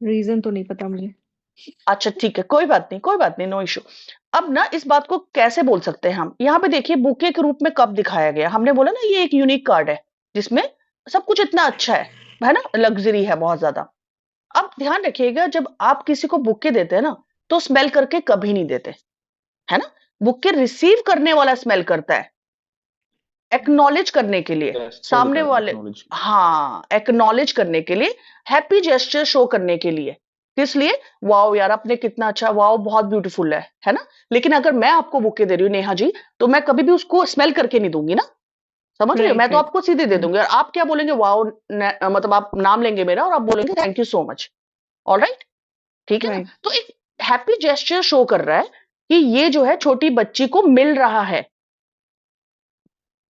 रीजन तो नहीं पता मुझे। अच्छा ठीक है, कोई बात नहीं, कोई बात नहीं, नो इशू। अब ना इस बात को कैसे बोल सकते हैं हम, यहाँ पे देखिए बुके के रूप में कप दिखाया गया, हमने बोला ना ये एक यूनिक कार्ड है जिसमें सब कुछ इतना अच्छा है ना, लग्जरी है बहुत ज्यादा। अब ध्यान रखिएगा जब आप किसी को बुके देते हैं ना, तो स्मेल करके कभी नहीं देते, है ना। बुके रिसीव करने वाला स्मेल करता है, एक्नॉलेज करने के लिए, जेस्चर सामने का वाले, एक्नॉलेज। हाँ एक्नॉलेज करने के लिए, हैप्पी जेस्चर शो करने के लिए। किस लिए? वाओ यार आपने कितना अच्छा, वाओ बहुत ब्यूटीफुल है ना। लेकिन अगर मैं आपको बुके दे रही हूँ नेहा जी, तो मैं कभी भी उसको स्मेल करके नहीं दूंगी ना, समझ रहे हो, मैं राइट तो राइट। आपको सीधे दे दूंगी और आप क्या बोलेंगे, वाओ, मतलब आप नाम लेंगे मेरा और आप बोलेंगे thank you so much. Alright, ठीक है ना। राइट। तो एक हैप्पी जेस्चर शो कर रहा है कि ये जो है छोटी बच्ची को मिल रहा है।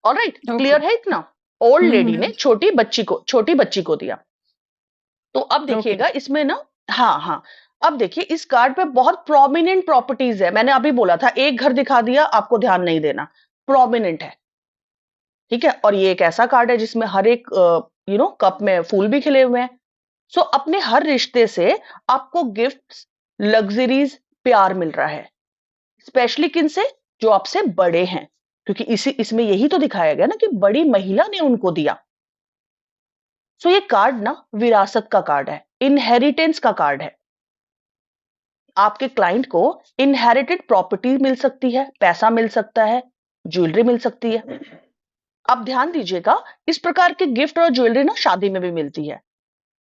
Alright, okay. क्लियर है इतना। ओल्ड लेडी ने हम्म। छोटी बच्ची को दिया। तो अब ओके। देखिएगा इसमें ना, हाँ हाँ, अब देखिए इस कार्ड पे बहुत प्रोमिनेंट प्रॉपर्टीज है, मैंने अभी बोला था एक घर दिखा दिया, आपको ध्यान नहीं देना, प्रोमिनेंट है, ठीक है। और ये एक ऐसा कार्ड है जिसमें हर एक कप में फूल भी खिले हुए हैं। सो अपने हर रिश्ते से आपको गिफ्ट्स, लग्जरीज, प्यार मिल रहा है, स्पेशली किन से? जो आपसे बड़े हैं, क्योंकि इसमें यही तो दिखाया गया ना कि बड़ी महिला ने उनको दिया। सो ये कार्ड ना विरासत का कार्ड है, इनहेरिटेंस का कार्ड है। आपके क्लाइंट को इनहेरिटेड प्रॉपर्टी मिल सकती है, पैसा मिल सकता है, ज्वेलरी मिल सकती है। अब ध्यान दीजिएगा, इस प्रकार के गिफ्ट और ज्वेलरी ना शादी में भी मिलती है,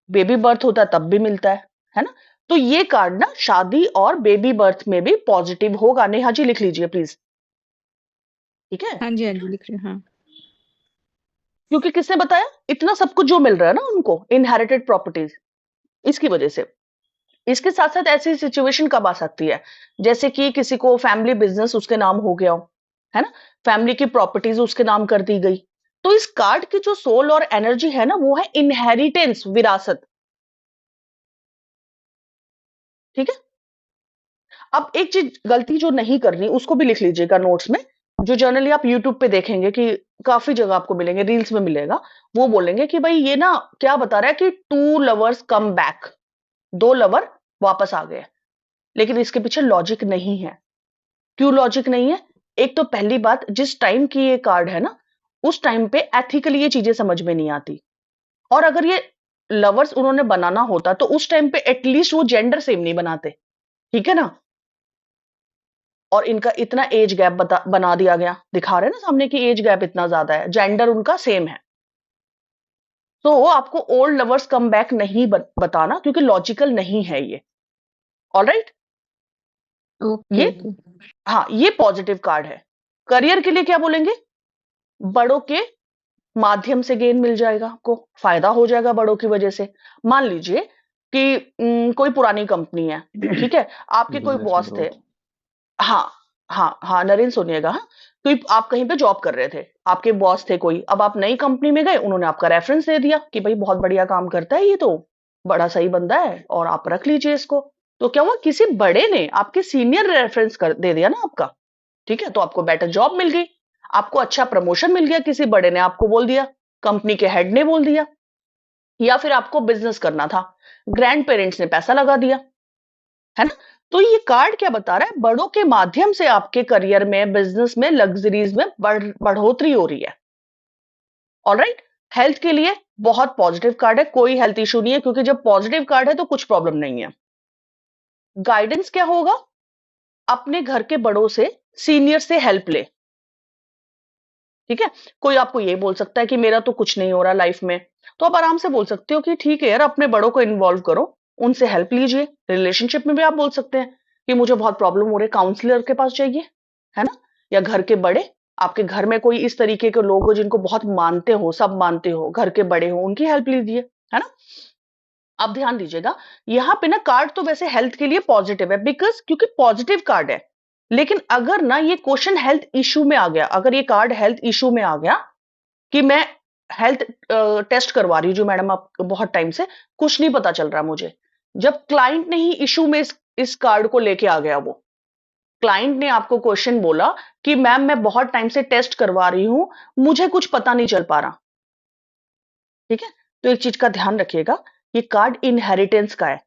बेबी बर्थ होता है तब भी मिलता है ना। तो ये कार्ड ना शादी और बेबी बर्थ में भी पॉजिटिव होगा। नेहा जी लिख लीजिए प्लीज, ठीक है। हाँ जी हाँ जी, लिख रही हूँ हाँ। क्योंकि किसने बताया इतना सब कुछ जो मिल रहा है ना उनको, इनहेरिटेड प्रॉपर्टीज, इसकी वजह से। इसके साथ साथ ऐसी सिचुएशन कब आ सकती है, जैसे कि किसी को फैमिली बिजनेस उसके नाम हो गया हो, है ना, फैमिली की प्रॉपर्टीज उसके नाम कर दी गई। तो इस कार्ड की जो सोल और एनर्जी है ना, वो है इनहेरिटेंस, विरासत, ठीक है। अब एक चीज गलती जो नहीं करनी उसको भी लिख लीजिएगा नोट्स में, जो जनरली आप यूट्यूब पे देखेंगे कि काफी जगह आपको मिलेंगे, रील्स में मिलेगा, वो बोलेंगे कि भाई ये ना क्या बता रहा है कि टू लवर्स कम बैक, दो लवर वापस आ गए। लेकिन इसके पीछे लॉजिक नहीं है। क्यों लॉजिक नहीं है? एक तो पहली बात, जिस टाइम की ये कार्ड है ना, उस टाइम पे एथिकली ये चीजें समझ में नहीं आती। और अगर ये लवर्स उन्होंने बनाना होता तो उस टाइम पे एटलीस्ट वो जेंडर सेम नहीं बनाते, ठीक है ना। और इनका इतना एज गैप बना दिया गया, दिखा रहे हैं ना सामने की एज गैप इतना ज्यादा है, जेंडर उनका सेम है। तो आपको ओल्ड लवर्स कम बैक नहीं बताना, क्योंकि लॉजिकल नहीं है ये। ऑलराइट, ओके ये, ओके। हाँ ये पॉजिटिव कार्ड है। करियर के लिए क्या बोलेंगे? बड़ों के माध्यम से गेन मिल जाएगा, आपको फायदा हो जाएगा बड़ों की वजह से। मान लीजिए कि कोई पुरानी कंपनी है, ठीक है, आपके कोई बिजनेस में बॉस थे, ग्रोथ। हाँ हाँ हाँ, नरेंद्र सुनिएगा, हाँ, तो आप कहीं पे जॉब कर रहे थे, आपके बॉस थे कोई, अब आप नई कंपनी में गए, उन्होंने आपका रेफरेंस दे दिया कि भाई बहुत बढ़िया काम करता है ये तो, बड़ा सही बंदा है और आप रख लीजिए इसको। तो क्या हुआ, किसी बड़े ने आपके सीनियर रेफरेंस कर दे दिया ना आपका, ठीक है, तो आपको बेटर जॉब मिल गई, आपको अच्छा प्रमोशन मिल गया, किसी बड़े ने आपको बोल दिया, कंपनी के हेड ने बोल दिया। या फिर आपको बिजनेस करना था, ग्रैंड पेरेंट्स ने पैसा लगा दिया, है ना। तो ये कार्ड क्या बता रहा है, बड़ों के माध्यम से आपके करियर में, बिजनेस में, लग्जरीज में बढ़ोतरी हो रही है। ऑलराइट, हेल्थ के लिए बहुत पॉजिटिव कार्ड है, कोई हेल्थ इशू नहीं है, क्योंकि जब पॉजिटिव कार्ड है तो कुछ प्रॉब्लम नहीं है। गाइडेंस क्या होगा? अपने घर के बड़ों से, सीनियर से हेल्प ले, ठीक है। कोई आपको ये बोल सकता है कि मेरा तो कुछ नहीं हो रहा लाइफ में, तो आप आराम से बोल सकते हो कि ठीक है यार, अपने बड़ों को इन्वॉल्व करो, उनसे हेल्प लीजिए। रिलेशनशिप में भी आप बोल सकते हैं कि मुझे बहुत प्रॉब्लम हो रही है, काउंसलर के पास जाइए, है ना। या घर के बड़े, आपके घर में कोई इस तरीके के लोग हो जिनको बहुत मानते हो, सब मानते हो, घर के बड़े हो, उनकी हेल्प लीजिए, है ना। अब ध्यान दीजिएगा, यहां पे ना कार्ड तो वैसे हेल्थ के लिए पॉजिटिव है, बिकॉज क्योंकि पॉजिटिव कार्ड है। लेकिन अगर ना ये क्वेश्चन हेल्थ इशू में आ गया, अगर ये कार्ड हेल्थ इशू में आ गया कि मैं हेल्थ टेस्ट करवा रही हूँ जो मैडम, आप बहुत टाइम से कुछ नहीं पता चल रहा मुझे, जब क्लाइंट ने ही इशू में इस कार्ड को लेके आ गया, वो क्लाइंट ने आपको क्वेश्चन बोला कि मैम मैं बहुत टाइम से टेस्ट करवा रही हूं, मुझे कुछ पता नहीं चल पा रहा, ठीक है, तो एक चीज का ध्यान रखिएगा, ये कार्ड इनहेरिटेंस का है।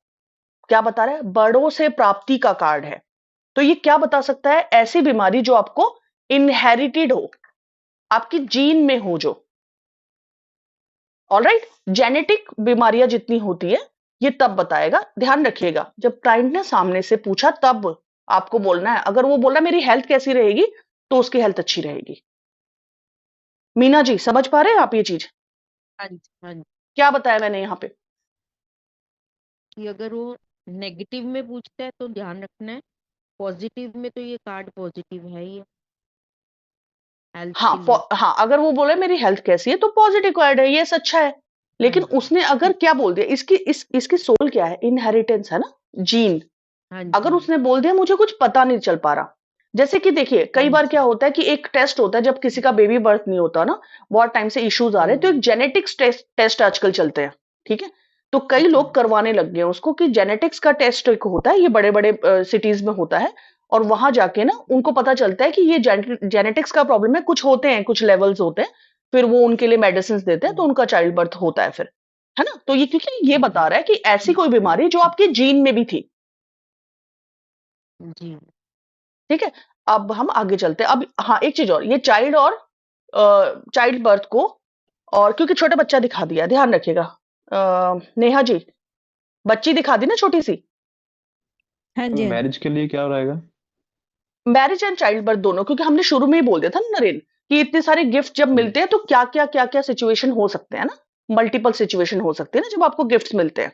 क्या बता रहा है? बड़ों से प्राप्ति का कार्ड है। तो ये क्या बता सकता है? ऐसी बीमारी जो आपको इनहेरिटेड हो, आपकी जीन में हो जो। ऑलराइट, जेनेटिक बीमारियां जितनी होती है ये तब बताएगा। ध्यान रखिएगा, जब क्लाइंट ने सामने से पूछा तब आपको बोलना है। अगर वो बोल रहा है मेरी हेल्थ कैसी रहेगी, तो उसकी हेल्थ अच्छी रहेगी। मीना जी, समझ पा रहे हैं आप ये चीज? हाँ जी, हाँ जी। क्या बताया मैंने यहाँ पे? कि अगर वो नेगेटिव में पूछता है तो ध्यान रखना है, पॉजिटिव में तो ये कार्ड पॉजिटिव है ही हेल्थ हाँ, के लिए। हाँ, अगर वो बोले मेरी हेल्थ कैसी है तो पॉजिटिव कार्ड है, ये अच्छा है। लेकिन हाँ उसने अगर क्या बोल दिया, इसकी सोल क्या है? इनहेरिटेंस है ना, जीन। हाँ अगर जी, उसने बोल दिया मुझे कुछ पता नहीं चल पा रहा, जैसे कि देखिए हाँ कई बार जी, क्या होता है कि एक टेस्ट होता है जब किसी का बेबी बर्थ नहीं होता ना, बहुत टाइम से इश्यूज आ रहे हैं, तो एक जेनेटिक्स टेस्ट आजकल चलते हैं। ठीक है, तो कई जी, लोग करवाने लग गए हैं उसको, कि जेनेटिक्स का टेस्ट एक होता है, ये बड़े बड़े सिटीज में होता है। और वहां जाके ना उनको पता चलता है कि ये जेनेटिक्स का प्रॉब्लम है, कुछ होते हैं, कुछ लेवल्स होते हैं, फिर वो उनके लिए मेडिसिन देते हैं, तो उनका चाइल्ड बर्थ होता है फिर। है ना? तो ये क्योंकि ये बता रहा है कि ऐसी कोई बीमारी जो आपके जीन में भी थी। जी। ठीक है, अब हम आगे चलते हैं। अब हाँ, एक चीज और, ये चाइल्ड और चाइल्ड बर्थ को, और क्योंकि छोटा बच्चा दिखा दिया, ध्यान रखिएगा। नेहा जी, बच्ची दिखा दी ना छोटी सी। हाँ जी, हाँ जी। मैरिज के लिए क्या रहेगा? मैरिज एंड चाइल्ड बर्थ दोनों, क्योंकि हमने शुरू में ही बोल दिया था ना नरेन, कि इतने सारे गिफ्ट जब जी। मिलते हैं तो क्या क्या सिचुएशन हो सकते हैं ना, मल्टीपल सिचुएशन हो सकते हैं ना जब आपको गिफ्ट्स मिलते हैं।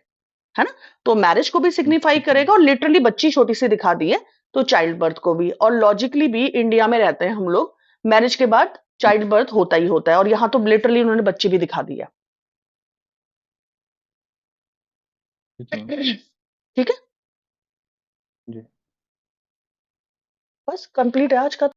है ना? तो मैरिज को भी सिग्निफाई करेगा, और लिटरली बच्ची छोटी सी दिखा दी है, तो चाइल्ड बर्थ को भी। और लॉजिकली भी इंडिया में रहते हैं हम लोग, मैरिज के बाद चाइल्ड बर्थ होता ही होता है, और यहाँ तो लिटरली उन्होंने बच्ची भी दिखा दी है। ठीक है मैम। ठीक है, जी। बस कंप्लीट है आज का।